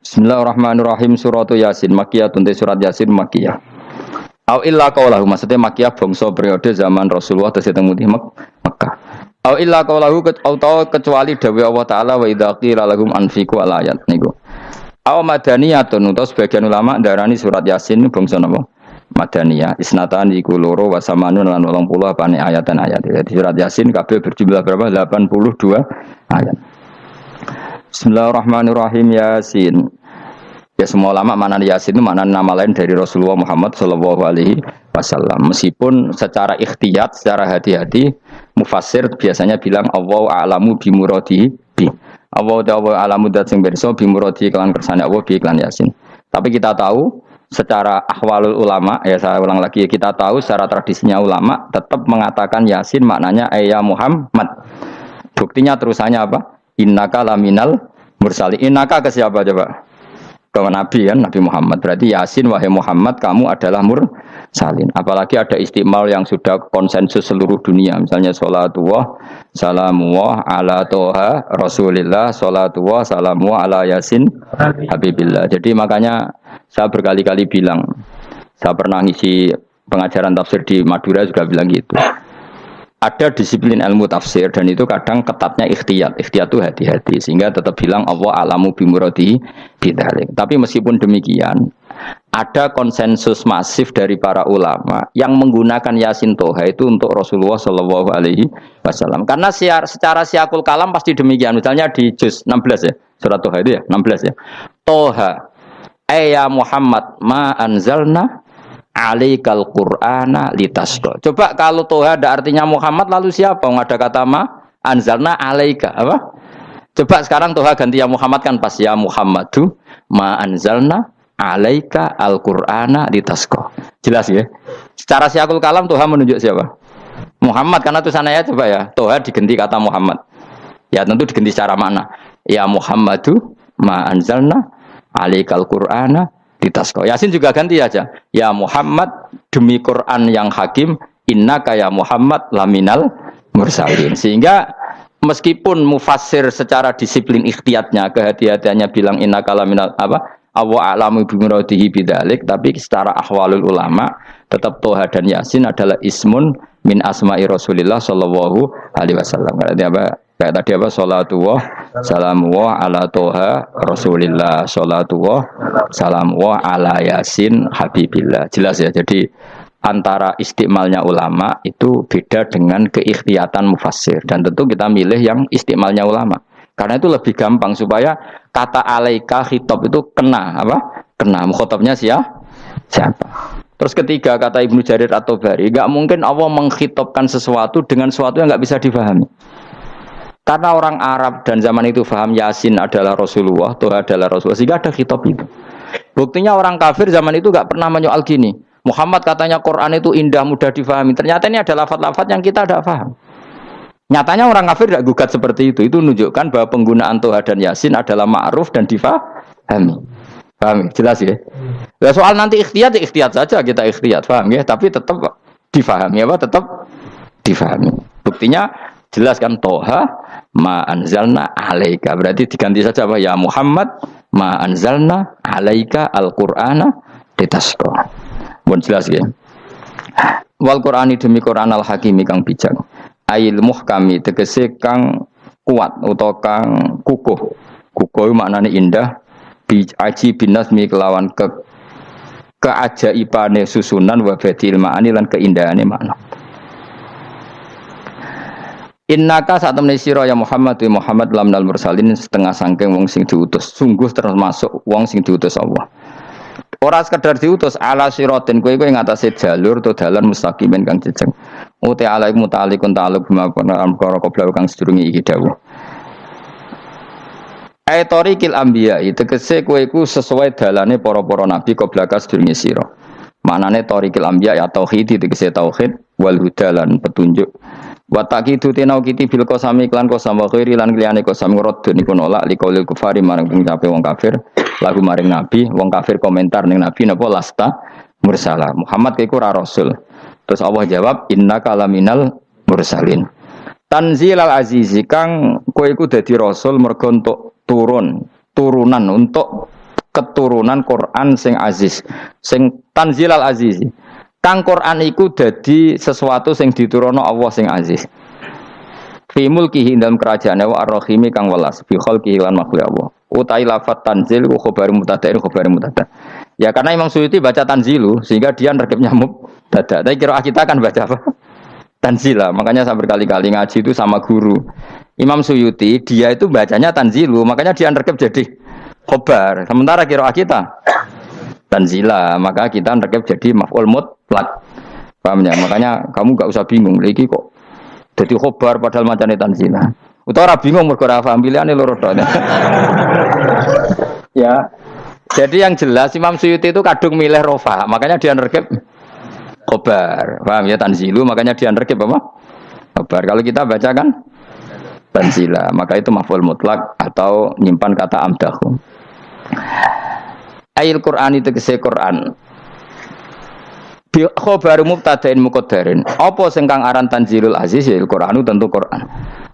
Bismillahirrahmanirrahim. Suratu Yasin Makkiyah, tunte surat Yasin Makkiyah. Au illa qaulahu, maksudnya Makkiyah bangsa periode zaman Rasulullah tesih teng Mekah. Au illa qaulahu kecuali dawuh Allah taala wa idza qila lahum anfiqu alayat niku. Au madaniyatun utawa sebagian ulama darani surat Yasin bangsa napa? Madaniyah. Isnatan iku loro wa samanun lan 80 apane ayatan ayat. Jadi surat Yasin kabeh berjumlah berapa? 82 ayat. Bismillahirrahmanirrahim. Yasin. Ya semua ulama makna Yasin itu makna nama lain dari Rasulullah Muhammad sallallahu alaihi wasallam. Meskipun secara ikhtiyat, secara hati-hati mufassir biasanya bilang Allahu a'lamu bi muradihi bi. Allahu a'lamu dat sing pirsa bi muradihi kelan kersane Allah bi iklan Yasin. Tapi kita tahu secara ahwalul ulama, ya saya ulang lagi, kita tahu secara tradisinya ulama tetap mengatakan Yasin maknanya ya Muhammad. Buktinya terusannya apa? Innaka laminal mursalin. Innaka ke siapa coba? Ke Nabi kan, Nabi Muhammad. Berarti Yasin wahai Muhammad kamu adalah mursalin. Apalagi ada istimal yang sudah konsensus seluruh dunia. Misalnya sholatullah, salamullah ala toha rasulillah, sholatullah, salamullah ala Yasin habibillah. Jadi makanya saya berkali-kali bilang, saya pernah ngisi pengajaran tafsir di Madura juga bilang gitu. Ada disiplin ilmu tafsir dan itu kadang ketatnya ikhtiyat. Ikhtiyat itu hati-hati sehingga tetap bilang Allah alamu bimuradi bidzalik. Tapi meskipun demikian, ada konsensus masif dari para ulama yang menggunakan Yasin Toha itu untuk Rasulullah Shallallahu Alaihi Wasallam. Karena secara siakul kalam pasti demikian. Misalnya di juz 16 ya, surat Toha itu ya, 16 ya. Toha, ya Muhammad ma anzalna alaikal Qur'ana litasqa. Coba kalau Toha ada artinya Muhammad lalu siapa? Ada kata ma anzalna alaika apa? Coba sekarang Toha ganti ya Muhammad kan pas ya Muhammadu ma anzalna alaika al-Qur'ana litasqa. Jelas ya? Secara siakul kalam Toha menunjuk siapa? Muhammad karena tulisannya coba ya. Toha diganti kata Muhammad. Ya tentu diganti secara makna. Ya Muhammadu ma anzalna alaikal Qur'ana litasqa. Yasin juga ganti aja. Ya Muhammad demi Quran yang hakim, innaka ya Muhammad laminal mursalin. Sehingga meskipun mufassir secara disiplin ikhtiyatnya, kehati-hatiannya bilang innaka laminal apa? Awa a'lamu bi muradihi bidzalik, tapi secara ahwalul ulama tetap Toha dan Yasin adalah ismun min asma'i Rasulillah sallallahu alaihi wasallam. Berarti apa? Kayak tadi apa? Salatullah salamullah ala Toha Rasulillah, salatullah salamullah ala Yasin habibillah. Jelas ya. Jadi antara istimalnya ulama itu beda dengan keikhtiyatan mufassir. Dan tentu kita milih yang istimalnya ulama. Karena itu lebih gampang supaya kata alaika khitab itu kena apa? Kena mukhatabnya siapa? Terus ketiga kata Ibnu Jarir At-Tabari, enggak mungkin Allah mengkhitabkan sesuatu dengan sesuatu yang enggak bisa dipahami. Karena orang Arab dan zaman itu paham Yasin adalah Rasulullah, Toha adalah Rasulullah, sehingga ada khitab itu. Buktinya orang kafir zaman itu enggak pernah menyoal gini. Muhammad katanya Quran itu indah, mudah difahami. Ternyata ini adalah lafaz-lafaz yang kita tidak paham. Nyatanya orang kafir tidak gugat seperti itu. Itu menunjukkan bahwa penggunaan Toha dan Yasin adalah ma'ruf dan difahami. Paham? Jelas ya? Nah, soal nanti ikhtiyat, ikhtiyat saja kita ikhtiyat, paham ya? Tapi tetap difahami apa? Tetap difahami. Buktinya jelas kan Toha ma anzalna alaika. Berarti diganti saja apa? Ya Muhammad ma anzalna alaika al-Qur'ana litasqa. Pun jelas ya. Wal Qur'ani demi Qur'an al-Hakimi kang bijak. Ail muhkami tegese kang kuat utawa kang kukuh. Kukuh maknane indah, bi aji binasmi kelawan keajaibane susunan wa badil ma'ani lan keindahane makna. Innaka saat temne sira ya Muhammad wa Muhammad lamnal mursalin setengah sangking wong sing diutus. Sungguh termasuk wong sing diutus Allah. Ora sekedar diutus ala siratin kowe ngatasi jalur to dalan mustaqimin kang jejeg. Uti alaik mutalikun ta'aluk bima perkara qabla kang sedurunge iki dawuh. Tariqil anbiya tegese kowe iku sesuai dalane para-para nabi qabla ka sedurunge sira. Maknane tariqil anbiya ya tauhid tegese tauhid wal huda lan petunjuk. Wa taqidu tinau kiti bil qasami klan qasam wa khairi lan liyane qasam ngrad niku nolak liqaulil kufari marang pengucape wong kafir lagu maring nabi wong kafir komentar ning nabi napa lasta mursala Muhammad iku ora rasul. Terus Allah jawab innaka laminal mursalin. Tanzilal azizi kang kowe iku dadi rasul mergo entuk turunan untuk keturunan Quran sing aziz, sing tanzilal aziz. Kang Quran iku dadi sesuatu sing diturunno Allah sing aziz. Fi mulkihi dalam kerajaane wa ar-rahimi kang welas fi khalqihi lan makhluk Allah. Utai lafat tanzil ku khabar mubtada khabar mubtada. Ya karena Imam Suyuti baca tanzilu sehingga dia nerkepnya mubtada. Tapi kira kita kan baca apa? Tanzila. Makanya saya berkali-kali ngaji itu sama guru. Imam Suyuti dia itu bacanya tanzilu, makanya dia nerkep jadi khabar. Sementara kira kita tanzila, maka kita nerkep jadi maf'ul mutlaq. Paham ya? Makanya kamu enggak usah bingung iki kok jadi khobar padahal macane tanzila. Utawa ora bingung mergo ora paham pilihane loro tok. Ya. Jadi yang jelas Imam Suyuti itu kadung milih rofa, makanya dia nerkep khobar. Paham ya tanzilu, makanya dia nerkep apa? Khobar. Kalau kita baca kan tanzila, maka itu maf'ul mutlak atau nyimpan kata amdahu. Ayil Qur'an itu kese Qur'an. Bi khabar mubtada'in muqaddarin. Apa sing kang aran tanzilul aziz ya Qur'anu tentu Qur'an.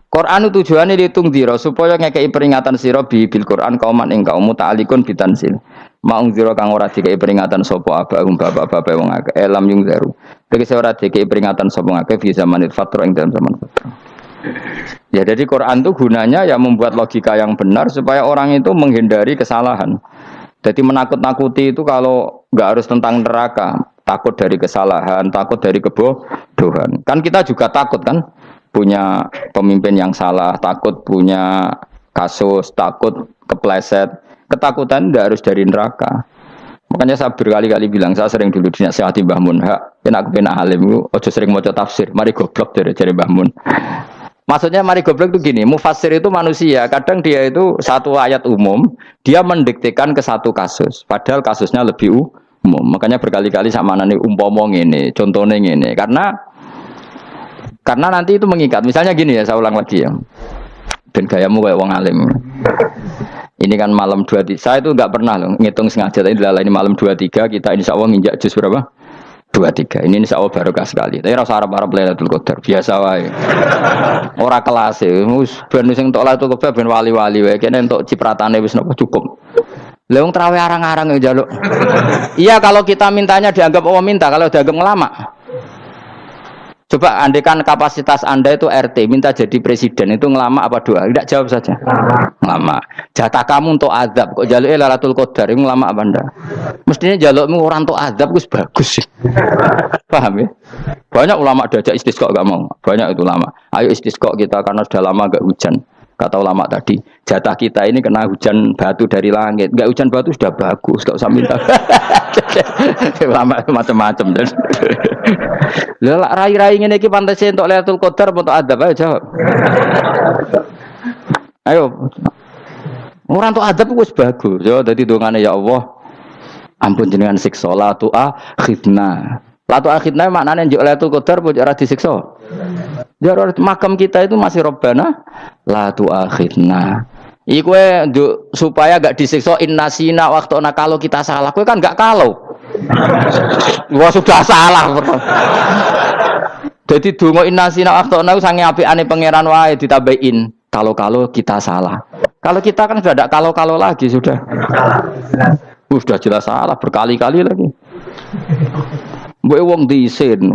Qur'anu tujuane ditungdira supaya ngekeki peringatan sira bil Qur'an kauman ing kaum muta'alliqun bitanzil. Maung zira kang ora dikeki peringatan sapa abahum bapak-bapak wong akeh elam yung zaru. Tegese ora dikeki peringatan sapa akeh fi zamanil fatra ing dalam zaman fatra. Ya jadi Quran itu gunanya ya membuat logika yang benar supaya orang itu menghindari kesalahan. Jadi menakut-nakuti itu kalau nggak harus tentang neraka, takut dari kesalahan, takut dari kebodohan. Kan kita juga takut kan punya pemimpin yang salah, takut punya kasus, takut kepleset. Ketakutan tidak harus dari neraka. Makanya saya berkali-kali bilang, saya sering dulu dinasihati Mbah Mun, aku pengen alim, ojo sering maca tafsir, mari goblok dari Mbah Mun. Maksudnya mari goblok itu gini, mufassir itu manusia, kadang dia itu satu ayat umum, dia mendiktekan ke satu kasus, padahal kasusnya lebih umum. Makanya berkali-kali sama nani umpama ngene, contohnya ngene, karena nanti itu mengikat. Misalnya gini ya, saya ulang lagi ya. Ben gayamu kayak wong alim. Ini kan malam 23, saya itu enggak pernah loh ngitung sengaja, tapi ini malam 23 kita insya Allah nginjak juz berapa? 23. Ini insya Allah barokah sekali. Tapi rasa Arab Lailatul Qadar biasa wae. Ora kelas e. Wis ben sing entuk Lailatul Qadar ben wali-wali wae. Kene entuk cipratane wis napa cukup. Lah wong traweh arang-arang yang njaluk. Iya kalau kita mintanya dianggap Allah minta, kalau dianggap ngelama. Coba andekan kapasitas Anda itu RT, minta jadi presiden, itu ngelama apa doa? Tidak, jawab saja. Ngelama. Jatah kamu untuk azab, kok jaluknya Lailatul Qadar, itu ngelama apa Anda? Mestinya jalukmu orang untuk azab, itu bagus sih. Paham ya? Banyak ulama diajak istisqa gak mau. Banyak itu ulama. Ayo istisqa kita karena sudah lama gak hujan. Kata ulama tadi, jatah kita ini kena hujan batu dari langit. Gak hujan batu sudah bagus, gak usah minta. Ulama macam-macam. Lah rai-rai ngene iki pantes entuk Lailatul Qadar apa entuk adab ayo jawab. Ayo. Ora entuk adab wis bagus. Yo dadi dongane ya Allah. Ampun jenengan siksa la tu akhidna. La tu akhidna maknane njuk Lailatul Qadar apa ora disiksa? Ya makam kita itu masih Rabbana la tu akhidna. Iku supaya gak disiksa innasina waktuna kalau kita salah. Kowe kan gak kalau. Wah sudah salah. Jadi donga innasina waktuna sange apikane pangeran wae ditambahin kalau kita salah. Kalau kita kan sudah ada kalau lagi sudah. Sudah jelas salah berkali-kali lagi. Mbok wong diisin.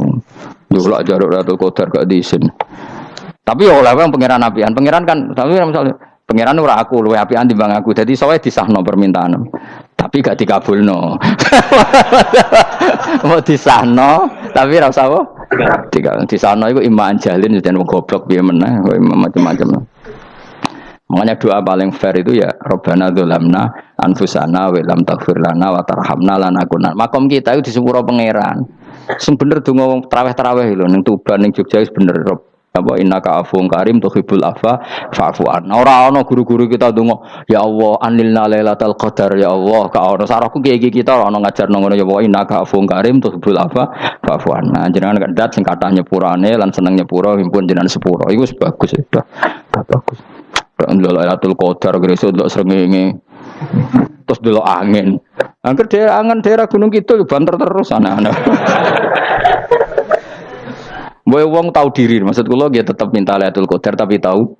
Yo lak jaruk Lailatul Qadar gak diisin. Tapi ya oleh pangeran apian. Pangeran kan tapi misalnya pangeran ora aku luwe apian timbang aku. Dadi sowe disahno permintaan. Tapi gak dikabulno. Mau disahno tapi ora usah apa? Disahno iku iman jalin jan wong goblok piye meneh, macam-macam. Makanya doa paling fair itu ya Rabbana dzalamna anfusana wa lam taghfir lana wa tarhamna lanakunanna. Makom kita itu di sepuro pangeran. Sing bener donga traweh-traweh lho ning Tuban ning Jogja wis bener apa innaka afuwun karim tuhibbul afwa fa'fu anna. Ora ana guru-guru kita donga ya Allah anilna lailatul qadar ya Allah ka ono sarahku kiye kita ora ono ngajarno ngono ya Allah innaka afuwun karim tuhibbul afwa fa'fu anna. Jenengan kandat sing kathah nyepurane lan seneng nyepuro himpun jenengan sepuro iku wis bagus ya. Bagus. Lailatul Qadar gresuk delok srengenge. Terus delok angin. Angger daerah Gunung Kidul banter terus anak-anak. Boy wong tahu diri, maksud kula dia tetap minta Lailatul Qadar tapi tahu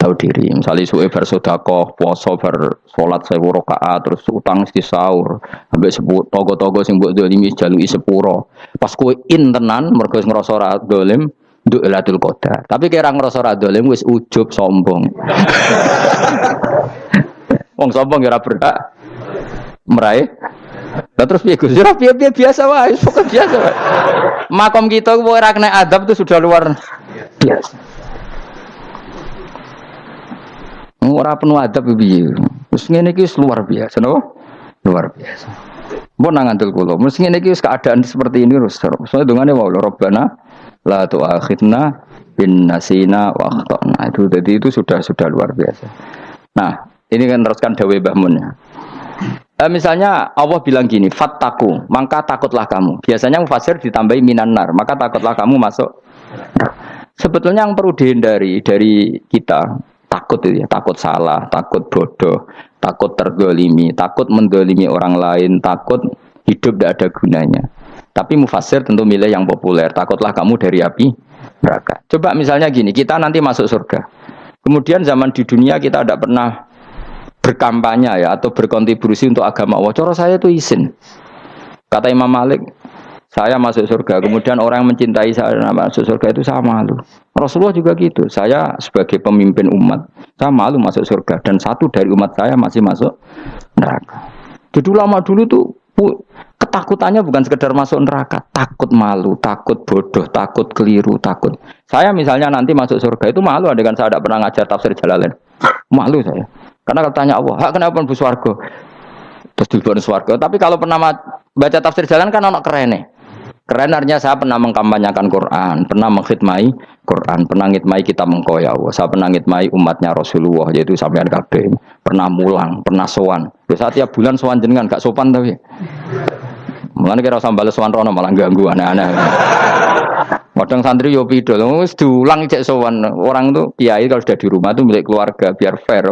tahu diri. Misalnya suwe bersedekah, puasa ber salat 1000 rakaat, terus utang mesti sahur, ambek togo-togo sing mbok dolimi jaluki sepuro. Pas kowe tenan mergo ngrasa ora dolim, nduk Lailatul Qadar. Tapi kira ngrasa ora dolim wis ujub sombong. Wong sombong ora berhak meraih. Lah terus piye Gus? Ya piye biasa wae, pokok biasa wae. Makom kita kok ora kena adab itu sudah luar biasa. Ora penuh adab piye. Wis ngene iki luar biasa, no? Luar biasa. Mbok nang ngandel kula, mesti ngene iki keadaan seperti ini terus. Soale dongane wae Rabbana la tu'akhidna bin nasina wa akhtana. Itu sudah luar biasa. Nah, ini kan teruskan dawuh Mbah Mun. Misalnya Allah bilang gini, fattaku, maka takutlah kamu. Biasanya mufasir ditambahi minan nar, maka takutlah kamu masuk. Sebetulnya yang perlu dihindari dari kita takut itu ya, takut salah, takut bodoh, takut tergolimi, takut mendolimi orang lain, takut hidup tidak ada gunanya. Tapi mufasir tentu milih yang populer, takutlah kamu dari api neraka. Coba misalnya gini, kita nanti masuk surga. Kemudian zaman di dunia kita tidak pernah berkampanye ya atau berkontribusi untuk agama Allah. Cara saya itu izin. Kata Imam Malik, saya masuk surga. Kemudian orang yang mencintai saya masuk surga itu saya malu. Rasulullah juga gitu. Saya sebagai pemimpin umat, saya malu masuk surga. Dan satu dari umat saya masih masuk neraka. Jadi lama dulu tuh ketakutannya bukan sekedar masuk neraka, takut malu, takut bodoh, takut keliru, takut. Saya misalnya nanti masuk surga itu malu, dengan saya tidak pernah ngajar tafsir Jalalain. Malu saya. Karena kalau tanya Allah, kenapa bu swarga? Terus diberi swarga. Tapi kalau pernah baca tafsir jalan kan anak keren. Keren artinya saya pernah mengkampanyakan Quran, pernah mengkhidmati Quran, pernah ngitmai kitab engkau ya Allah. Saya pernah ngitmai umatnya Rasulullah, yaitu sampean kabeh. Pernah mulang, pernah sowan. Biasa tiap bulan sowan jenengan gak sopan tapi. Mulane kira usah bales sowan rono malah ganggu aneh-aneh. Kadang santri yo pidol, wis diulang cek sowan. Orang tuh kiai kalau sudah di rumah tuh milik keluarga biar fair.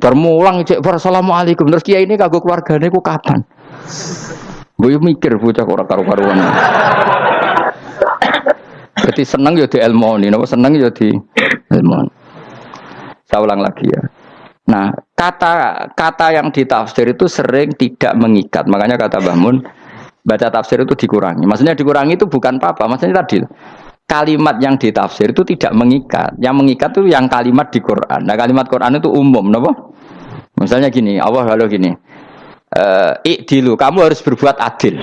Bermulang cek assalamualaikum. Terus kiai ini kagok keluargane ku kapan? Gue mikir bocah ora karu-karuan. Jadi seneng yo di ilmoni, napa seneng yo di ilmoni. Saya ulang lagi ya. Nah, kata yang ditafsir itu sering tidak mengikat. Makanya kata Mbah Mun, baca tafsir itu dikurangi. Maksudnya dikurangi itu bukan apa-apa. Maksudnya tadi kalimat yang ditafsir itu tidak mengikat. Yang mengikat itu yang kalimat di Quran. Nah, kalimat Quran itu umum, napa? Misalnya gini, Allah lalu gini. Ikdilu, kamu harus berbuat adil.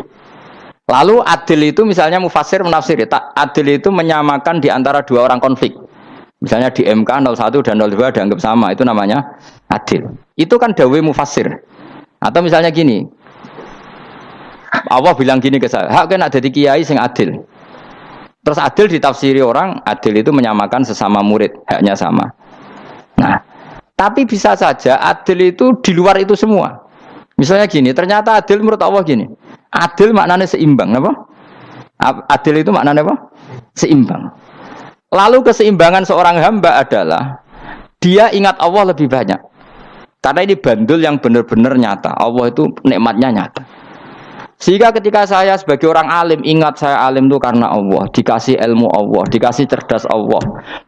Lalu adil itu misalnya mufasir menafsir, adil itu menyamakan di antara dua orang konflik. Misalnya di MK 01 dan 02 dianggap sama, itu namanya adil. Itu kan dawai mufasir. Atau misalnya gini, Allah bilang gini ke saya, hak kan ada di kiai sing adil. Terus adil ditafsiri orang, adil itu menyamakan sesama murid, haknya sama. Nah, tapi bisa saja adil itu di luar itu semua. Misalnya gini, ternyata adil menurut Allah gini. Adil maknanya seimbang, apa? Adil itu maknanya apa? Seimbang. Lalu keseimbangan seorang hamba adalah dia ingat Allah lebih banyak. Karena ini bandul yang benar-benar nyata. Allah itu nikmatnya nyata. Sehingga ketika saya sebagai orang alim, ingat saya alim itu karena Allah, dikasih ilmu Allah, dikasih cerdas Allah,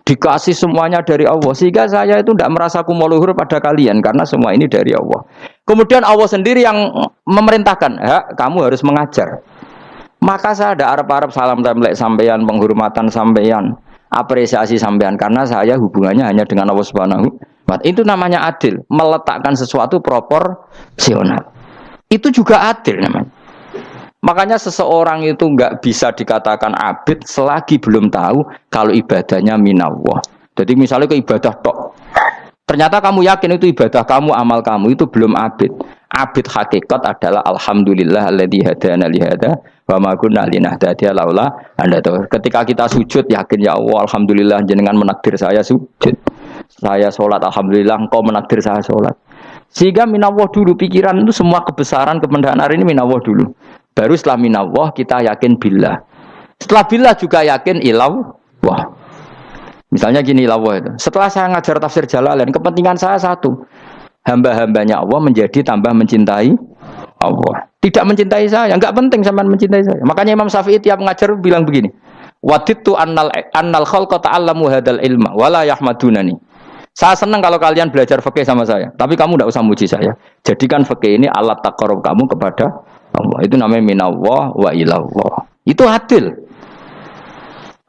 dikasih semuanya dari Allah. Sehingga saya itu tidak merasa kumuluhur pada kalian, karena semua ini dari Allah. Kemudian Allah sendiri yang memerintahkan, kamu harus mengajar. Maka saya ada arep-arep salam templek sampeyan, penghormatan sampeyan, apresiasi sampeyan, karena saya hubungannya hanya dengan Allah Subhanahu wa Ta'ala. Itu namanya adil, meletakkan sesuatu proporsional. Itu juga adil namanya. Makanya seseorang itu enggak bisa dikatakan abid selagi belum tahu kalau ibadahnya minallah. Jadi misalnya ke ibadah tok. Ternyata kamu yakin itu ibadah kamu, amal kamu itu belum abid. Abid hakikat adalah alhamdulillah alladzi hadana li hada wa ma kunna linahtadiya laula anda tahu. Ketika kita sujud yakin ya Allah alhamdulillah jenengan menakdir saya sujud. Saya salat alhamdulillah engkau menakdir saya salat. Sehingga minallah dulu pikiran itu semua kebesaran kemendahan hari ini minallah dulu. Baru setelah minallah kita yakin billah. Setelah billah juga yakin ilawah. Misalnya gini ilawah itu. Setelah saya ngajar tafsir Jalalain, kepentingan saya satu. Hamba-hambanya Allah menjadi tambah mencintai Allah. Tidak mencintai saya, enggak penting sampean mencintai saya. Makanya Imam Syafi'i tiap ngajar bilang begini. Wadittu annal khalqa ta'allamu hadal ilma wala yahmadunani. Saya senang kalau kalian belajar fikih sama saya, tapi kamu tidak usah muji saya. Jadikan fikih ini alat taqarrub kamu kepada Allah. Itu namanya minallah wa ilallah. Itu adil.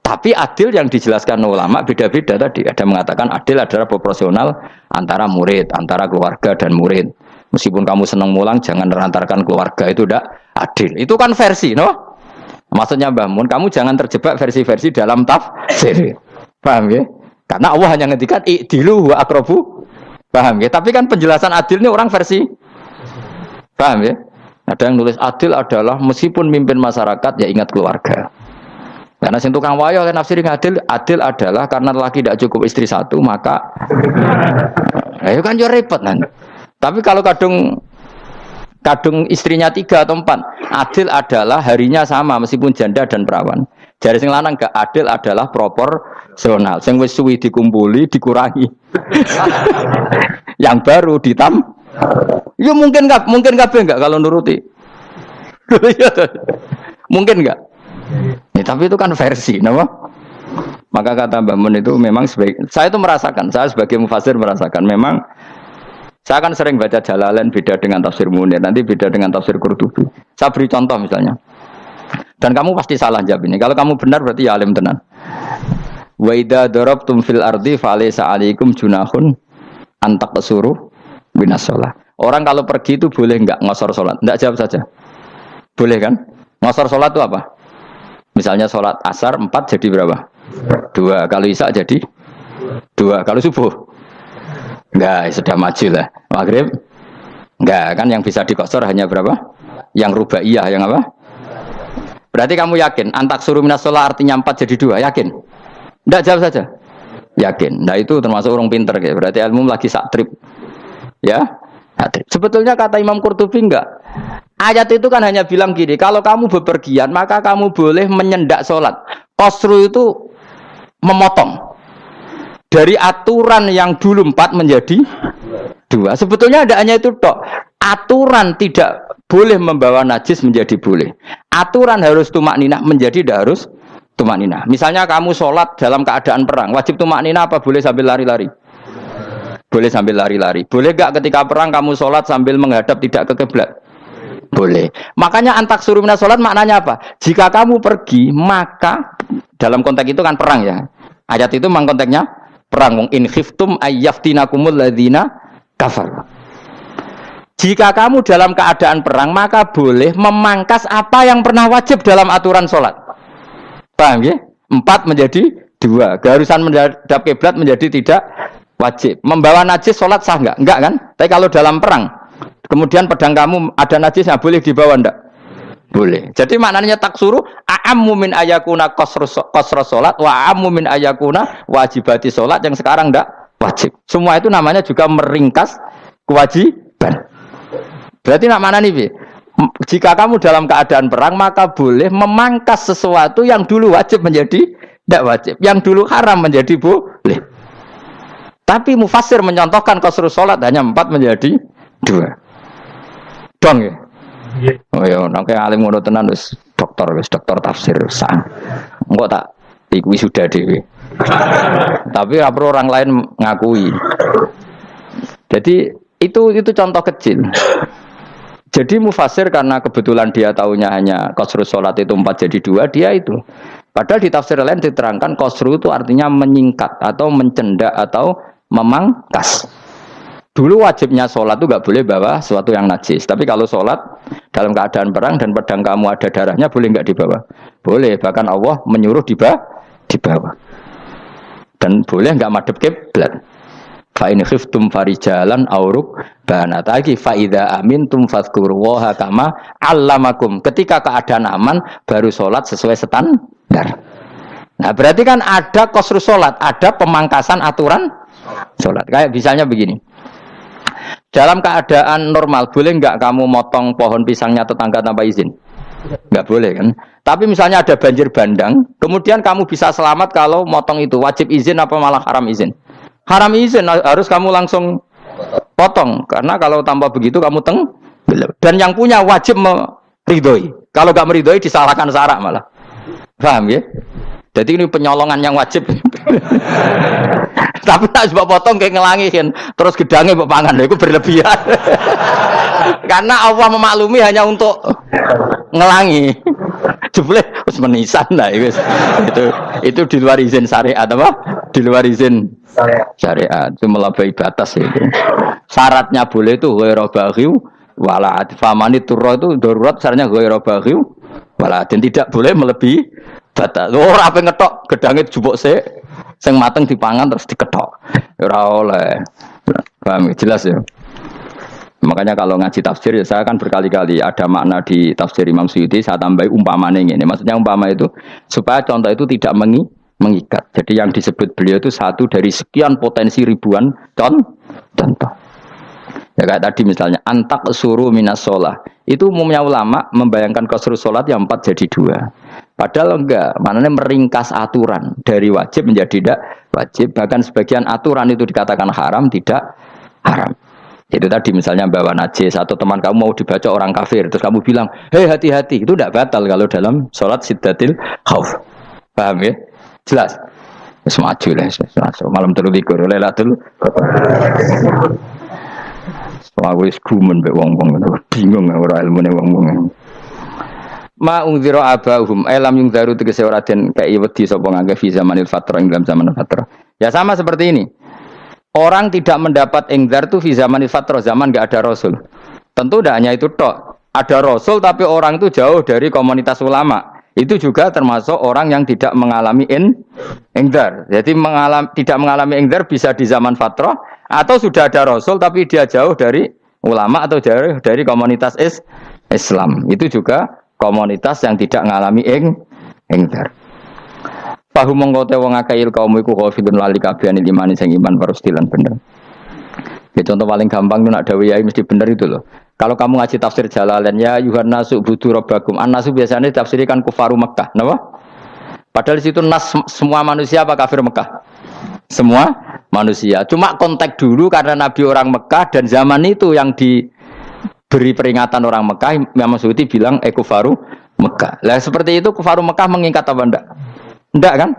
Tapi adil yang dijelaskan ulama beda-beda tadi. Ada mengatakan adil adalah proporsional antara murid, antara keluarga dan murid. Meskipun kamu senang mulang, jangan merantarkan keluarga, itu tidak adil. Itu kan versi, no? Maksudnya Mbah Mun, kamu jangan terjebak versi-versi dalam tafsir. Paham ya? Karena Allah hanya ngendikan i'dilu wa aqrabu. Paham ya? Tapi kan penjelasan adil ini orang versi. Paham ya? Ada yang nulis adil adalah meskipun mimpin masyarakat ya ingat keluarga. Karena sing tukang wayo oleh nafsir adil adalah karena laki tidak cukup istri satu maka ayo kan yo repot nanti. Tapi kalau kadung istrinya 3 atau 4, adil adalah harinya sama meskipun janda dan perawan. Jari sing lanang gak adil adalah proporsional. Sing wis suwi dikumpuli dikurangi. Yang baru ya mungkin kabeh enggak kalau nuruti. Mungkin enggak? Ya, tapi itu kan versi, nama. Maka kata Mbah Mun itu memang saya itu merasakan, saya sebagai mufassir merasakan memang saya kan sering baca Jalalain beda dengan tafsir Munir, nanti beda dengan tafsir Qurtubi. Saya beri contoh misalnya. Dan kamu pasti salah jawab ini. Kalau kamu benar berarti ya alim tenan. Wa idza darabtum fil ardi falaysa 'alaikum junahun an taqsuru minas shalah. Orang kalau pergi itu boleh enggak ngosor salat? Enggak, jawab saja. Boleh kan? Ngosor salat itu apa? Misalnya salat asar 4 jadi berapa? 2. Kalau isya jadi 2. Kalau subuh? Enggak, sudah maju lah. Maghrib? Enggak, kan yang bisa dikosor hanya berapa? Yang rubaiyah, yang apa? Berarti kamu yakin antak suruh minas sholat artinya 4 jadi 2, yakin? Enggak, jawab saja. Yakin. Nah itu termasuk orang pinter ya. Berarti ilmu lagi sak trip. Ya. Sebetulnya kata Imam Qurtubi enggak. Ayat itu kan hanya bilang gini, kalau kamu bepergian maka kamu boleh menyendak sholat. Qasru itu memotong. Dari aturan yang dulu 4 menjadi 2. Sebetulnya tidak hanya itu tok. Aturan tidak boleh membawa najis menjadi boleh. Aturan harus tumakninah menjadi tidak harus tumakninah. Misalnya kamu sholat dalam keadaan perang, wajib tumakninah apa boleh sambil lari-lari? Boleh sambil lari-lari. Boleh gak ketika perang kamu sholat sambil menghadap tidak ke kiblat? Boleh. Makanya antak suruh minas sholat maknanya apa? Jika kamu pergi maka dalam konteks itu kan perang ya. Ayat itu memang konteksnya perang. In khiftum ayyaftinakumul ladzina kafar. Jika kamu dalam keadaan perang maka boleh memangkas apa yang pernah wajib dalam aturan sholat. Paham ya? 4 menjadi 2. Keharusan menghadap kiblat menjadi tidak wajib. Membawa najis sholat sah enggak? Enggak kan? Tapi kalau dalam perang kemudian pedang kamu ada najisnya boleh dibawa enggak? Boleh. Jadi maknanya taksuru a'ammu min ayakuna qasra sholat wa a'ammu min ayakuna wajibati sholat yang sekarang enggak wajib. Semua itu namanya juga meringkas kewajiban. Berarti nak mana nih? Jika kamu dalam keadaan perang maka boleh memangkas sesuatu yang dulu wajib menjadi tidak wajib, yang dulu haram menjadi boleh. Tapi mufassir mencontohkan qasrus salat hanya 4 menjadi 2. Dong ya. Oh ya, nek alim ngono tenan wis dokter tafsir sang. Engko tak iku sudah dhewe. Tapi ora perlu orang lain ngakui. Jadi itu contoh kecil. Jadi mufassir karena kebetulan dia tahunya hanya qasrus salat itu 4 jadi 2, dia itu. Padahal di tafsir lain diterangkan qasru itu artinya menyingkat atau mencendak atau memangkas. Dulu wajibnya sholat itu nggak boleh bawa sesuatu yang najis. Tapi kalau sholat dalam keadaan perang dan pedang kamu ada darahnya boleh nggak dibawa? Boleh. Bahkan Allah menyuruh dibawa. Dan boleh nggak madhep kiblat. Fa in khiftum farijalan auruk banataki fa idza amintum fadhkurullaha kama 'allamakum. Ketika keadaan aman baru sholat sesuai standar. Nah, berarti kan ada qasrus sholat, ada pemangkasan aturan sholat. Kayak misalnya begini. Dalam keadaan normal boleh nggak kamu motong pohon pisangnya tetangga tanpa izin? Nggak boleh kan? Tapi misalnya ada banjir bandang, kemudian kamu bisa selamat kalau motong itu wajib izin apa malah haram izin? Haram izin, harus kamu langsung potong karena kalau tanpa begitu kamu dan yang punya wajib meridhoi. Kalau nggak meridhoi disalahkan syarak malah. Paham ya? Jadi ini penyolongan yang wajib. Tapi tak coba potong kayak ngelangi kan. Terus gedangnya mbok pangan lho iku berlebihan. Karena Allah memaklumi hanya untuk ngelangi. Jebule wis menisan lah itu di luar izin syariat apa? Di luar izin syariat. Itu melampaui batas itu. Syaratnya boleh itu ghairu baghiw wala famani turra itu darurat syaratnya ghairu baghiw wala dan tidak boleh melebihi batas. Ora ape ngetok gedange jupuk sik sing mateng dipangan terus diketok. Ora oleh. Paham jelas ya. Makanya kalau ngaji tafsir ya saya kan berkali-kali ada makna di tafsir Imam Suyuti saya tambahi umpamanya ini. Maksudnya umpama itu supaya contoh itu tidak mengikat. Jadi yang disebut beliau itu satu dari sekian potensi ribuan contoh. Ya kayak tadi misalnya antak suruh minas sholah. Itu umumnya ulama membayangkan qasru sholat yang 4 jadi 2. Padahal enggak, maknanya meringkas aturan dari wajib menjadi tidak wajib. Bahkan sebagian aturan itu dikatakan haram, tidak haram. Itu tadi misalnya bawa najis atau teman kamu mau dibaca orang kafir, terus kamu bilang, hei hati-hati, itu tidak batal kalau dalam sholat siddatil khauf. Paham ya? Jelas? Semaju lah, malam terlikur, lelatul. Aku wis gumun mbek wong-wong bingung ora ilmune wong-wong. Ma ungzira abahum alam yungzaru tegese ora den kei wedi sapa ngangge fi zamanil fatrah ing dalam zaman fatrah. Ya sama seperti ini. Orang tidak mendapat ingzar itu fi zamanil fatrah, zaman enggak ada rasul. Tentu tidak hanya itu tok. Ada rasul tapi orang itu jauh dari komunitas ulama. Itu juga termasuk orang yang tidak mengalami ingzar. Jadi tidak mengalami ingzar bisa di zaman fatrah atau sudah ada rasul tapi dia jauh dari ulama atau jauh dari komunitas Islam. Itu juga komunitas yang tidak mengalami ingzar. Fahum mongko te wong akeh kaum iku khafidun lali kabehane imane sing iman parustilan bener. Ya contoh paling gampang itu nak dawuh yai mesti bener itu loh. Kalau kamu ngaji tafsir Jalalain ya yuhan nasu budu rabbakum. An-nasu biasanya ditafsirkan kufaru Mekah, napa? Padahal di situ nas semua manusia apa kafir Mekah? Semua manusia. Cuma konteks dulu karena Nabi orang Mekah dan zaman itu yang diberi peringatan orang Mekah, Imam Suyuti bilang kufaru Mekah. Lah seperti itu kufaru Mekah mengikat apa enggak? Enggak kan?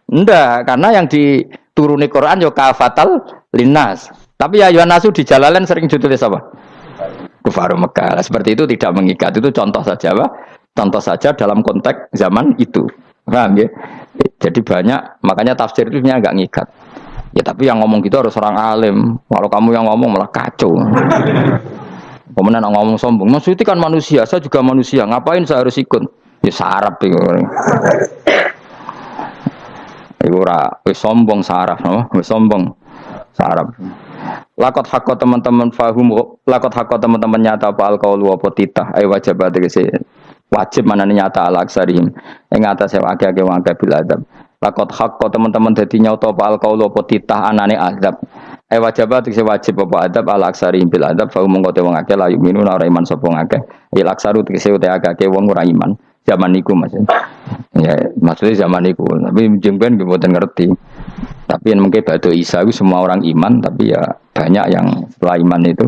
Enggak, karena yang dituruni Quran yo kafatal linnas. Tapi ya yuhan nasu di Jalalain sering ditulis apa? Kufaru Mekah. Nah, seperti itu tidak mengikat. Itu contoh saja, Pak. Contoh saja dalam konteks zaman itu. Paham ya? Jadi banyak, makanya tafsir itu agak ngikat. Ya tapi yang ngomong gitu harus orang alim. Kalau kamu yang ngomong malah kacau. Kemudian ngomong sombong. Maksudnya kan manusia, saya juga manusia. Ngapain saya harus ikut? Ya sarap itu. Iku ora wis sombong saraf, no? Wis sombong saraf. Lakot hakko teman-teman fahum, lakot hakko teman-teman nyata apa alqaulu apa titah ay wajib tegese wajib manane nyata alaksarihim ing atase akeh-akeh wong akeh bil adab. Lakot hakko teman-teman dadi nyata apa alqaulu apa titah anane azab. Ay wajib tegese wajib apa adab alaksarihim bil adab fahum mongko te wong akeh la yuminuna ora iman sapa akeh. Il aksaru tegese uta akeh wong ora iman. Zaman niku maksud. Ya, maksudnya zaman niku. Tapi jengben nggih mboten ngerti. Tapi yang mungkin batu Isa itu semua orang iman, tapi ya banyak yang setelah iman itu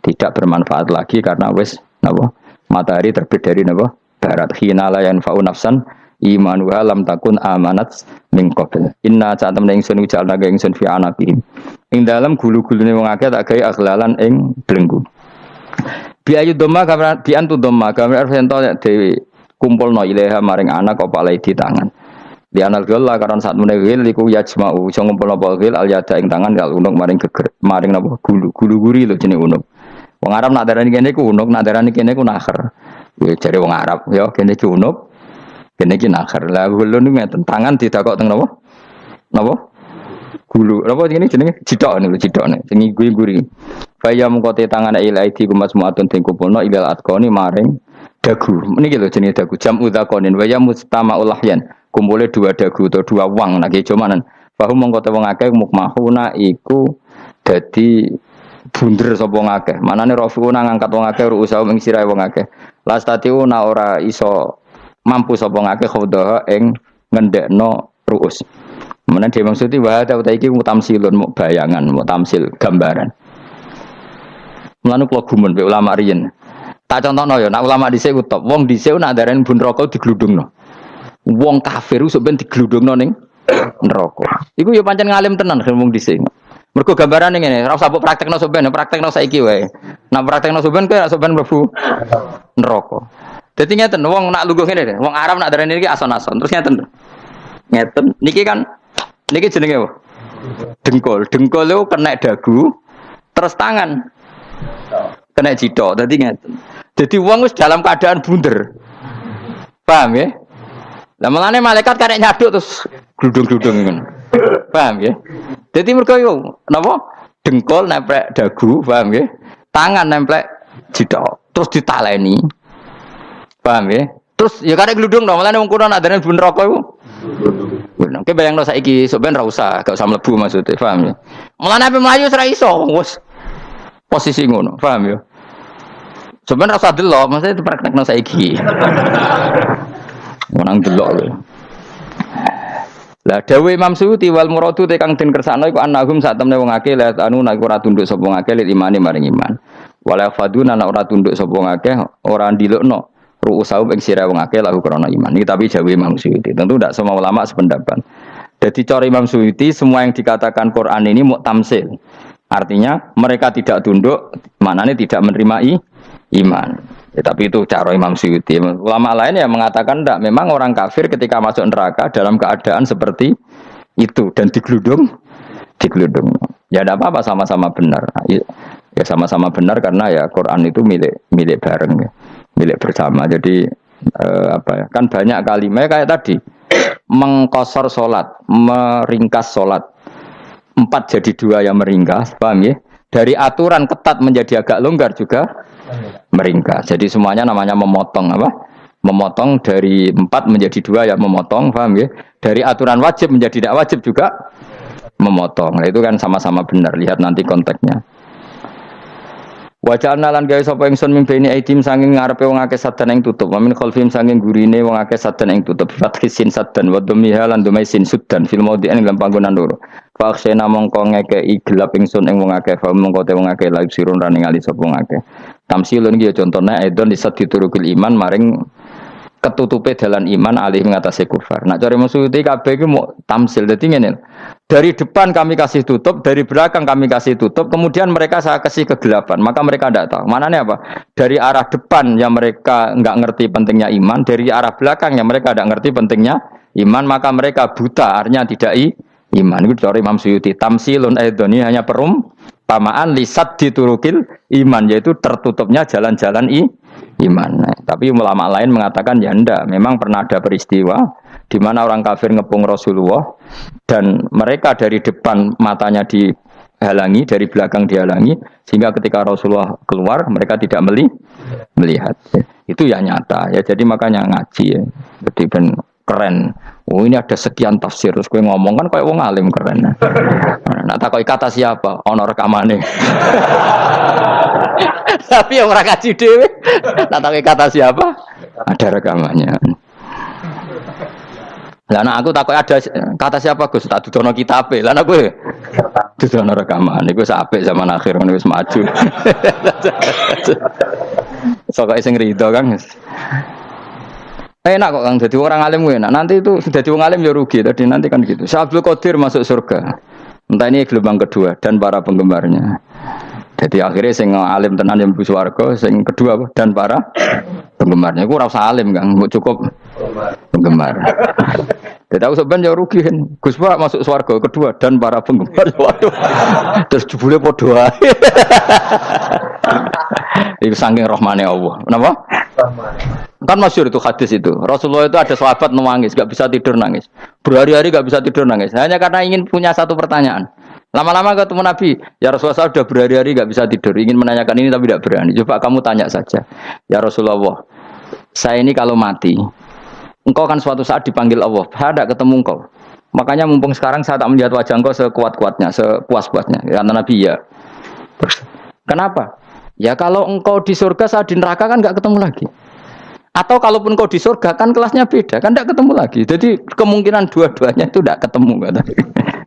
tidak bermanfaat lagi karena wes napa matahari terbit dari napa barat khina la yanfa'u nafsan imanuha lam takun amanat min qabl inna sa'atam ingsun ujalna ga ingsun fi anaqihim ing dalam gulu-gulune wong akeh tak gawe aghlalan ing belenggu bi ayu dhamma kamran bi antu dhamma kamran arfento dewe kumpulno ilaha maring anak apa di tangan. Di anal gila karena saat menegil iku yajma'u iso ngumpulno gil al yada ing tangan kal unuk maring geger maring napa gulu-guri lho jenenge unuk. Wong Arab nak darani kene iku unuk, nak darani kene iku nakher. Ya jare wong Arab ya kene iki unuk, kene iki nakher. Lah gulun niku tangan didakok teng napa? Napa? Gulu. Napa jenenge jidok niku jidokne sing guri-guri. Faya mengkote tangan ilaidi kumasmuatun teng kumpulno ilal atqani maring dagu. Niki lho jenenge dagu jam udzakonin wa ya mustama'ul lahyan. Kumpulnya 2 dagu atau 2 wang lagi cumanan bahwa mengkota wong akeh mukmahuna iku dadi bunder sapa wong akeh manane rafiuna ngangkat wong akeh ruusa ing sirahe wong akeh lastatiuna ora iso mampu sapa wong akeh khodaha ing ngendekno ruus menane dhewe maksudi wa ta iki mutamsilun muk bayangan muk tamsil gambaran mulane kula gumun be ulama riyen tak contohno ya nek ulama dhisik top wong dhisik nak darani bun rokok digludungno. Wong kafir sok ben digludungno ning neraka. Iku yo pancen ngalim tenan ngomong dhisik. Mergo gambarane ngene, ora usah mbok praktekno sampean, praktekno saiki wae. Nek praktekno sampean kowe sampean mlebu neraka. Dadi ngeten wong nak lungguh ngene, wong Arab nak darani iki ason-ason. Terus ngeten. Ngeten niki kan niki jenenge apa? Dengkul. Dengkul itu kena dagu, terus tangan kena jidok. Dadi ngeten. Dadi wong wis dalam keadaan bunder. Paham ya? Lah mulane malaikat karek nyaduk terus gludung-gludung ngono. Paham ya? Dadi mergo yo napa? Dengkul nempel dagu, paham ya? Tangan nempel jidok, terus ditaleni. Paham ya? Terus ya karek gludung dong, mulane wong kuno nak darane bunder rokok iku. Bener. Oke bayangno saiki sok ben ra usah, gak usah mlebu maksudnya, paham ya? Mulane ape mlayu ora iso, wis posisi ngono, paham ya? Sebenarnya rasa delok, maksudnya itu praktekno saiki. Menang delok lho. Lah dawuh Imam Suyuti wal muradu te kang den kersakno iku annahum sak temne wong akeh la anu nek ora tunduk sapa wong akeh lil imani maring iman. Wala faduna nek ora tunduk sapa wong akeh ora ndilukno ru'usau ing sira wong akeh lahu krana iman. Iki tapi dawuh Imam Suyuti. Tentu tidak semua ulama sependapat. Jadi cara Imam Suyuti semua yang dikatakan Quran ini muktamsil. Artinya mereka tidak tunduk, maknanya tidak menerima iman. Ya, tapi itu cara Imam Suyuti. Ulama lain yang mengatakan tidak. Memang orang kafir ketika masuk neraka dalam keadaan seperti itu dan digeludung. Ya tidak apa-apa sama-sama benar. Ya sama-sama benar karena ya Quran itu milik bareng, ya. Milik bersama. Jadi kan banyak kalimat kayak tadi mengkosor solat, meringkas solat. 4 jadi 2 yang meringkas, paham ya? Dari aturan ketat menjadi agak longgar juga meringkas. Jadi semuanya namanya memotong apa? Memotong dari 4 menjadi 2 yang memotong, paham ya? Dari aturan wajib menjadi tidak wajib juga memotong. Nah, itu kan sama-sama benar. Lihat nanti konteksnya. Wajah analan gawe sapa ingsun mimpeni aidim sanging ngarepe wong akeh sadan ing tutup. Wa min khalfim sanging gurine wong akeh sadan ing tutup. Fathisin sadan wa dhammiha lan dumaisin sudan fil maudhi'in ing panggonan loro. Fa akhsena mongko ngekeki gelap ingsun ing wong akeh fa mongko te wong akeh laib sirun ra ningali sapa wong akeh. Tamsilun iki ya contone aidon disat diturukil iman maring ketutupe dalan iman alih mengatasi kufar. Nak cari maksudnya kabeh iki mau tamsil. Dadi ngene. Dari depan kami kasih tutup, dari belakang kami kasih tutup, kemudian mereka saya kasih kegelapan. Maka mereka tidak tahu. Mananya apa? Dari arah depan yang mereka enggak ngerti pentingnya iman, dari arah belakang yang mereka tidak ngerti pentingnya iman, maka mereka buta, artinya tidak iman. Itu dari Imam Suyuti. Tamsilun aidoni hanya perumpamaan lisat diturukil iman, yaitu tertutupnya jalan-jalan iman. Nah, tapi ulama lain mengatakan ya enggak, memang pernah ada peristiwa di mana orang kafir ngepung Rasulullah dan mereka dari depan matanya dihalangi, dari belakang dihalangi, sehingga ketika Rasulullah keluar mereka tidak melihat. Itu ya nyata ya, jadi makanya ngaji ya. Jadi ben keren. Oh ini ada sekian tafsir, terus gue ngomong kan kayak wong alim keren. Nah takoki kata siapa? Ono rekamane. Tapi yang ora kaji dhewe. Nah takoki kata siapa? Ada rekamannya. Lah nek aku takoki ada kata siapa Gus? Tak dudono kitabe. Lah nek kowe dudono rekaman iku wis apik zaman akhir ngono wis maju. Sok sing rido Kang. Enak kok Kang dadi orang alim kuwi enak. Nanti itu sudah dadi wong alim ya rugi tadi nanti kan gitu. Syekh Abdul Qadir masuk surga. Entah ini gelombang kedua dan para penggemarnya. Jadi akhirnya sing alim tenan yang mlebu swarga, sing kedua dan para penggemarnya. Iku ora usah alim Kang, cukup penggemar. Jadi aku sebenarnya rugi kan. Gus Pak masuk swarga kedua dan para penggemar. Waduh. Terus jebule padha ae. Iku saking rahmane Allah. Kenapa? Kan masyhur itu hadis itu. Rasulullah itu ada sahabat nangis, enggak bisa tidur nangis. Berhari-hari enggak bisa tidur nangis. Hanya karena ingin punya satu pertanyaan. Lama-lama ketemu Nabi, ya Rasulullah saya sudah berhari-hari enggak bisa tidur, ingin menanyakan ini tapi tidak berani. Coba kamu tanya saja. Ya Rasulullah, saya ini kalau mati, engkau kan suatu saat dipanggil Allah, saya tidak ketemu engkau. Makanya mumpung sekarang saya tak melihat wajah engkau sekuat-kuatnya, sepuas-puasnya. Karena Nabi ya. Terus, kenapa? Ya kalau engkau di surga, saya di neraka kan enggak ketemu lagi. Atau kalaupun engkau di surga kan kelasnya beda, kan enggak ketemu lagi. Jadi kemungkinan dua-duanya itu enggak ketemu.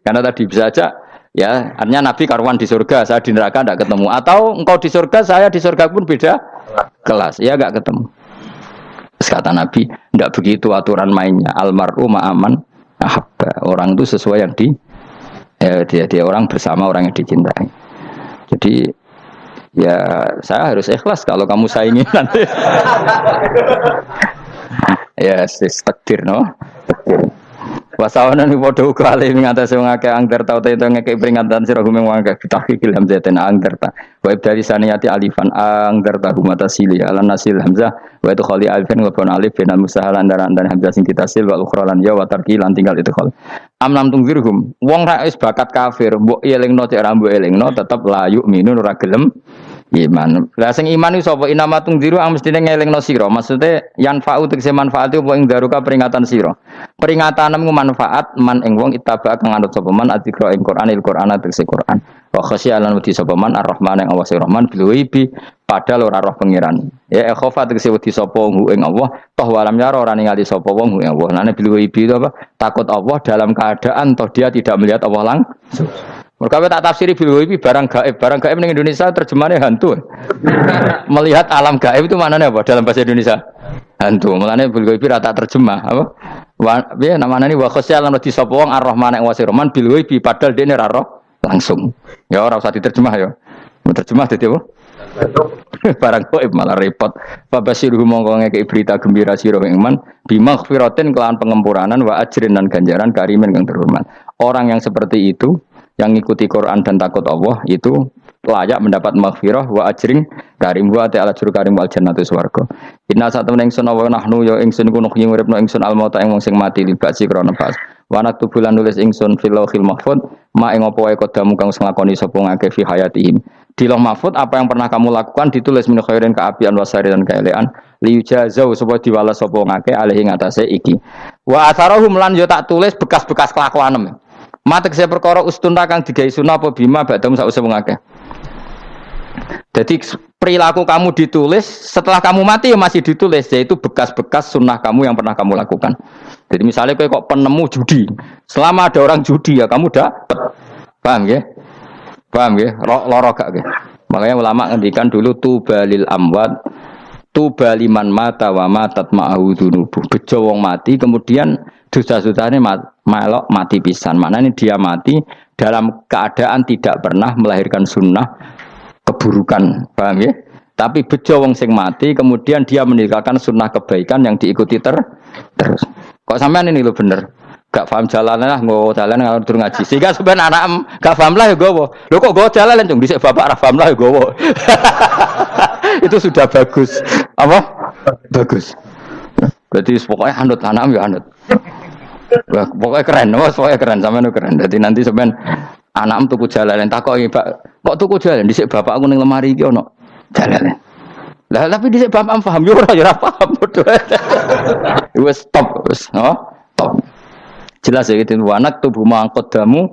Karena tadi bisa saja. Ya, artinya Nabi karuan di surga, saya di neraka tidak ketemu. Atau engkau di surga, saya di surga pun beda kelas, ya enggak ketemu. Terus kata Nabi, tidak begitu aturan mainnya. Almaru ma'aman ahab. ahabba. Orang itu sesuai yang dia orang bersama orang yang dicintai. Jadi ya saya harus ikhlas kalau kamu saingi nanti. Ya, takdir no. Takdir. Wasawana ni podo kali mengatasi ngake angger tau tau ngake peringatan sirah gumeng wangke bitahkil hamzatin angger ta. Wa dari saniyati alifan angger ta humata sili ala nasil hamzah wa itu khali alifan wa pun alif binal musahalan dan hamzah sing ditasil wa ukhra lan ya wa tarki lan tinggal itu khali. Amlam tungzirhum wong ra wis bakat kafir mbok elingno cek ra mbok elingno tetep layu minun ora gelem iman. Lah sing iman iku sapa inama tungziru ang mestine ngelingno sira. Maksude yan fa'u tegese manfaat apa ing daruka peringatan sira. Peringatanmu manfaat man ing wong ittaba kang anut sapa man adzikra ing Qur'anil Qur'an tegese Qur'an. Wa khasyi'an wedi sapa man ar-rahman ing Allah Rahman bil ghaibi padahal ora roh pangeran. Ya khofa tegese wedi sapa ing Allah toh walam yara ora ningali sapa wong ing Allah. Nane bil ghaibi itu apa? Takut Allah dalam keadaan toh dia tidak melihat Allah langsung. Mereka tak tafsiri bil ghaibi barang gaib. Barang gaib ning Indonesia terjemahannya hantu. Melihat alam gaib itu maknanya apa dalam bahasa Indonesia? Hantu. Mulane bil ghaibi ra tak terjemah apa? Piye namane wa khasya lan di sapa wong ar-rahman ing wasi rahman bil ghaibi padahal dene ra roh langsung. Ya ora usah diterjemah ya. Terjemah dadi apa? Barang gaib malah repot. Fa basiruhu mongko ngeke berita gembira sira ing iman bimaghfiratin kelawan pengempuranan wa ajrin dan ganjaran karimin kang terhormat. Orang yang seperti itu yang ngikuti Quran dan takut Allah itu layak mendapat maghfirah wa ajring karim wa ta'ala juru karim wal jannatu swarga. Inna satamna ingsun wa nahnu ya ingsun kuno nguripno ingsun al mauta ing wong sing mati libasi krana pas. Wa naktubulan nulis ingsun fil lauhil mahfuz ma ing apa wae kodamu kang nglakoni sapa ngake fi hayatihim. Di lauh mahfuz apa yang pernah kamu lakukan ditulis min khairin kaapian wasari dan kaelean liujazau supaya diwales sapa ngake alih ing atase iki. Wa atharahum lan yo tak tulis bekas-bekas kelakuanem. Matek saya perkara ustunta kang digawe sunah apa bima badam sause wong akeh. Jadi perilaku kamu ditulis setelah kamu mati ya masih ditulis yaitu bekas-bekas sunnah kamu yang pernah kamu lakukan. Jadi misalnya kok penemu judi, selama ada orang judi ya kamu dapat. Paham ya? Paham ya? Loro gak ya? Makanya ulama ngendikan dulu tubalil amwat tubaliman mata wa matat ma'ahu dzunubu. Bejo wong mati kemudian dosa-dosane melok mati pisan. Maknanya dia mati dalam keadaan tidak pernah melahirkan sunnah keburukan, paham ya? Tapi bejo wong sing mati kemudian dia meninggalkan sunnah kebaikan yang diikuti terus. Kok sampean ini lho bener? Gak paham jalannya lah, nggo jalan kalau tur ngaji. Sehingga sebenarnya anak gak paham lah ya gowo. Lho kok nggo jalan cung dhisik bapak ra paham lah ya gowo. Itu sudah bagus. Apa? Bagus. Berarti pokoknya anut anak ya anut. Wah, pokoknya keren, pokoknya keren sampean keren. Jadi nanti sampean anakmu tuku jalanan takoki, Pak, kok tuku jalan dhisik bapakku ning lemari iki ono jalanan. Lah tapi dhisik bapak paham yo ora paham padha. Wis stop, wis, stop. Jelas ya gitu, anak tubuh mangkodamu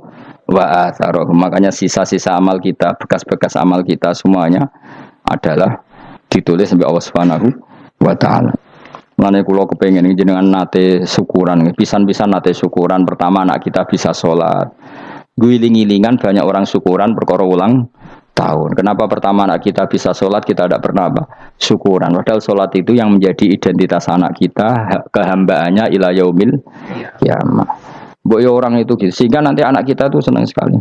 wa atharoh. Makanya sisa-sisa amal kita, bekas-bekas amal kita semuanya adalah ditulis sampai Allah Subhanahu wa taala. Mulane kula kepengin jenengan nate syukuran, pisan-pisan nate syukuran. Pertama anak kita bisa sholat. Guling-gilingan banyak orang syukuran perkara ulang tahun. Kenapa pertama anak kita bisa sholat kita tidak pernah apa? Syukuran. Padahal sholat itu yang menjadi identitas anak kita, kehambaannya ila yaumil kiamah. Mbok yo orang itu gitu. Sehingga nanti anak kita tuh senang sekali.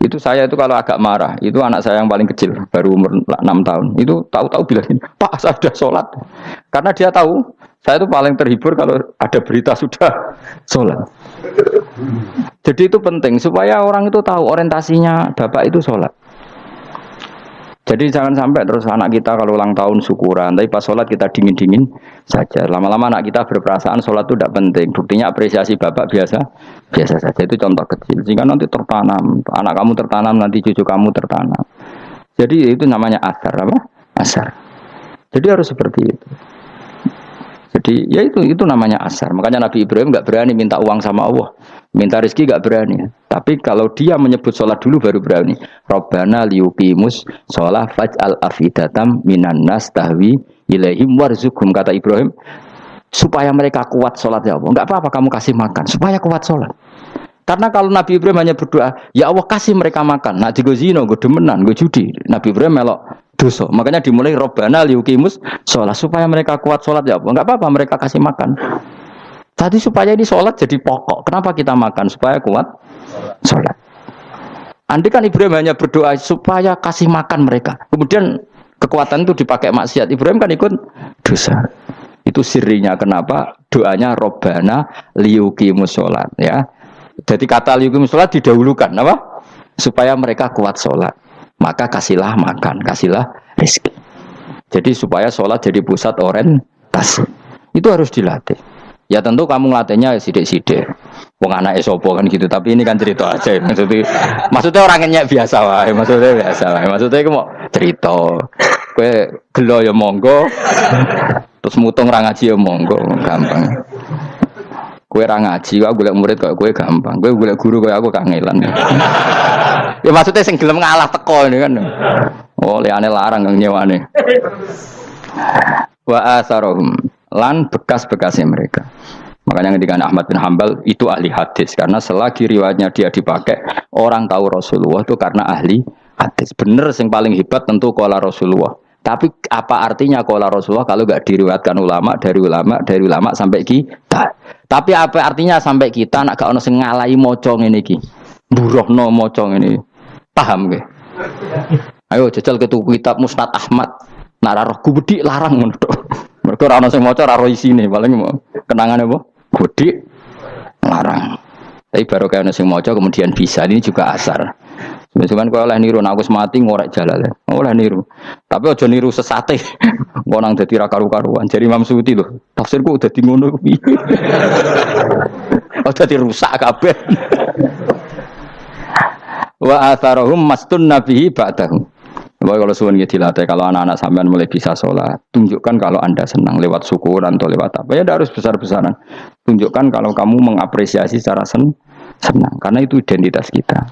Itu saya itu kalau agak marah, itu anak saya yang paling kecil, baru umur 6 tahun. Itu tahu-tahu bilang, "Pak, saya sudah sholat." Karena dia tahu, saya itu paling terhibur kalau ada berita sudah sholat. Jadi itu penting supaya orang itu tahu orientasinya bapak itu sholat. Jadi jangan sampai terus anak kita kalau ulang tahun syukuran, tapi pas sholat kita dingin-dingin saja. Lama-lama anak kita berperasaan sholat itu tidak penting. Buktinya apresiasi bapak biasa saja. Itu contoh kecil. Sehingga nanti tertanam, anak kamu tertanam, nanti cucu kamu tertanam. Jadi itu namanya asar, apa? Asar. Jadi harus seperti itu. Jadi ya itu namanya asar. Makanya Nabi Ibrahim nggak berani minta uang sama Allah, minta rezeki nggak berani. Tapi kalau dia menyebut sholat dulu baru berani. Rabbana liyuqimus sholat faj'al afidatam minan nas tahwi ilaihim warzuqhum, kata Ibrahim, supaya mereka kuat sholat ya Allah. Nggak apa-apa kamu kasih makan supaya kuat sholat. Karena kalau Nabi Ibrahim hanya berdoa, ya Allah kasih mereka makan. Nah digo zina, gue demenan, gue judi. Nabi Ibrahim melok dosa. Makanya dimulai Rabbana liyuqimus sholat supaya mereka kuat sholat ya Allah. Enggak apa-apa mereka kasih makan. Tadi supaya ini sholat jadi pokok. Kenapa kita makan? Supaya kuat sholat. Andai kan Ibrahim hanya berdoa supaya kasih makan mereka. Kemudian kekuatan itu dipakai maksiat. Ibrahim kan ikut dosa. Itu sirinya kenapa doanya Robbana liyuqimus sholat. Ya. Jadi kata liyuqimus sholat didahulukan. Apa? Supaya mereka kuat sholat. Maka kasihlah makan, kasihlah rezeki. Jadi supaya sholat jadi pusat orientasi. Itu harus dilatih. Ya tentu kamu ngelatihnya sidik-sidik. Wong anake sapa kan gitu, tapi ini kan cerita aja. Maksudnya orangnya biasa wae, Maksudnya iku mau cerita. Kowe gelo ya monggo. Terus mutung ra ngaji ya monggo, gampang. Kowe ra ngaji, aku golek murid kok kowe gampang. Kowe golek guru kaya aku kangelan. Ya maksudnya sing gelem ngalah teko ini kan. Oh, liane larang nyewane. Wa asarohum lan bekas-bekasnya mereka. Makanya ketika Ahmad bin Hambal itu ahli hadis karena selagi riwayatnya dia dipakai orang tahu Rasulullah itu karena ahli hadis. Bener yang paling hebat tentu qala Rasulullah. Tapi apa artinya qala Rasulullah kalau enggak diriwayatkan ulama dari ulama sampai kita. Tapi apa artinya sampai kita nak gak ono sing ngalahi maca ngene iki. Mburohno maca ngene. Paham nggih? Ayo jajal ke tuku kitab Musnad Ahmad. Nak ra roh gubedi larang ngono tok. Mergo ora ono sing maca ora ro isine, paling kenangane apa? Gudi larang. Tapi baru kayak nasi mojo kemudian bisa ini juga asar. Sebenarnya kalau oleh niru, aku semati ngorek jalan. Oleh niru. Tapi ojo niru sesate. Ngonang jadi rakaru-karuan. Jadi Imam Suyuti loh. Tafsirku udah ngono. Udah dirusak kabeh. Wa atharahum mastun nabihi ba'dahu. Kalau suwun nggih dilatih kalau anak-anak sampean mulai bisa sholat, tunjukkan kalau Anda senang lewat syukuran atau lewat apa. Ya harus besar-besaran. Tunjukkan kalau kamu mengapresiasi secara senang karena itu identitas kita.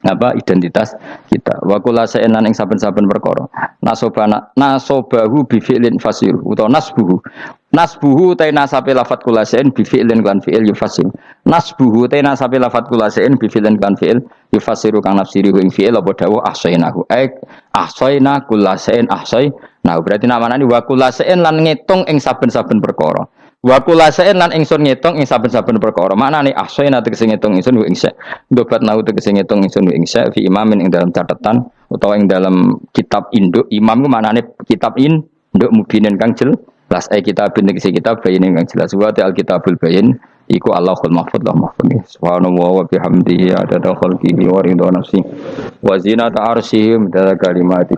Apa identitas kita? Wa kullu shay'in lan ing saben-saben perkara. Nasobahu bi fi'lin fasir utawa nasbuhu ta nasabe lafat kullu shay'in bi fi'lin kan fi'il yufasir. Nasbuhu ta nasabe lafat kullu shay'in bi fi'lin kan fi'il yufasiru kang nafsiri ing fi'il apa dawu ahsainahu. Ahsaina kullu shay'in ahsainahu. Berarti namane wa kullu shay'in lan ngitung ing saben-saben perkara. Wa kulasain lan ingsun ngitung ing saben-saben perkara. Maknane ahsaina tegese ngitung ingsun ing sa. Dobat nau tegese ngitung ingsun ing sa fi imamin ing dalam catatan utawa ing dalam kitab induk. Imam ku maknane kitab induk mubinin kang jelas. Kitabin tegese kitab bayin kang jelas. Wa al kitabul bayin iku Allahul mahfuz lah mahfuz. Subhanallah wa bihamdihi adada khalqihi wa ridha nafsi wa zinata arsyihi midada kalimati.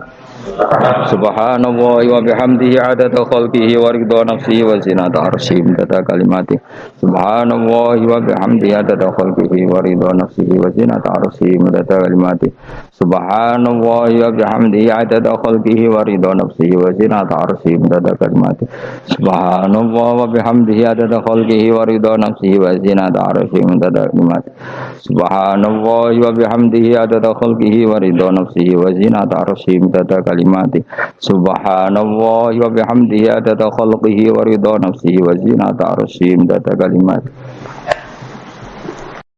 Subhanallah wa bihamdihi adada khalqihi wa ridha nafsihi wa zinata arsyihi midada kalimati. Subhanallah wa bihamdihi adada khalqihi wa ridha nafsihi wa zinata arsyihi midada kalimati. Subhanallah wa bihamdihi adada khalqihi wa ridha nafsihi wa zinata arsyihi midada kalimati. Subhanallah wa bihamdihi adada khalqihi wa ridha nafsihi wa zinata arsyihi midada kalimati. Subhanallah wa bihamdihi adada khalqihi wa ridha nafsihi wa zinata arsyihi midada kalimati. Subhanallah wa bihamdihi adada khalqihi wa ridha nafsihi wa zinata arsyihi midada kalimati.